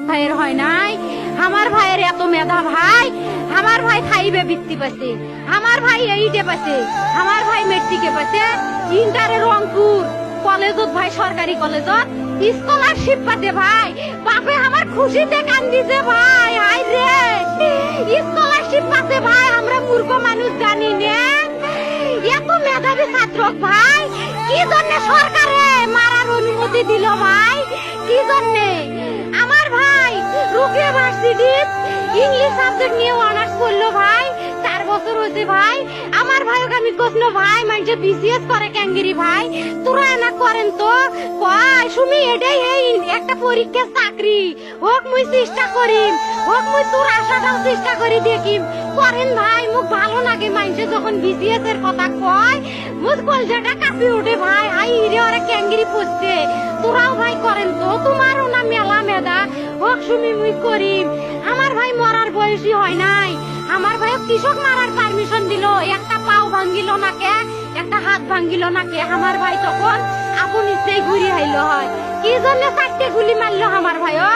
ভাইয়ের হয় নাই। আমার ভাইয়ের এত মেধা ভাই, আমার ভাই খাইবে বৃত্তি পাচ্ছে, আমার ভাই এইটে পাচ্ছে, আমার ভাই মেট্রিকে পাচ্ছে, ইন্টারে রংপুর কলেজত ভাই, সরকারি কলেজত স্কলারশিপ পাচ্ছে ভাই। বাপে আমার খুশিতে কান্দিছে ভাই, হাই রে স্কলারশিপ পাচ্ছে ভাই। আমরা মূর্খ মানুষ জানি না এত মেধাবী ছাত্র ভাই কি জন্য সরকারে মারার অনুমতি দিল ভাই, কি জন্য? আমার ভাই রুকিয়া ভার্সিটি ইংলিশ সাবজেক্ট নিয়ে অনার্স করলো ভাই, 4 বছর হয়েছে ভাই। আমার ভাইকে আমি কইল ভাই মানে বিসিএস করে ক্যাঙ্গিরি ভাই, তোরা না করেন তো কয় শুনি এটাই এই একটা পরীক্ষা চাকরি হোক, মুই চেষ্টা করিম, হোক মুই তোর আশাটাও চেষ্টা করি দেখিম। করেন ভাই, মুখ ভালো লাগে মানুষে যখন বিসিএস এর কথা কয়, মুখ কলজাটা কাঁপি ওঠে ভাই। হাই রে ওরা ক্যাঙ্গিরি পড়ছে, তোরাও ভাই করেন তো, তোমারও না মেলা মেধা, হোক শুনি মুই করিম। আমার ভাই মরার বয়সী হয় নাই, আমার ভাই কৃষক মারার পারমিশন দিল, একটা পাও ভাঙ্গিল না কে, একটা হাত ভাঙ্গিল না কে। আমার ভাই তখন আপন ইচ্ছেই ঘুরি হাইলো হয়, কি জন্য 4টে গুলি মারলো আমার ভাইও।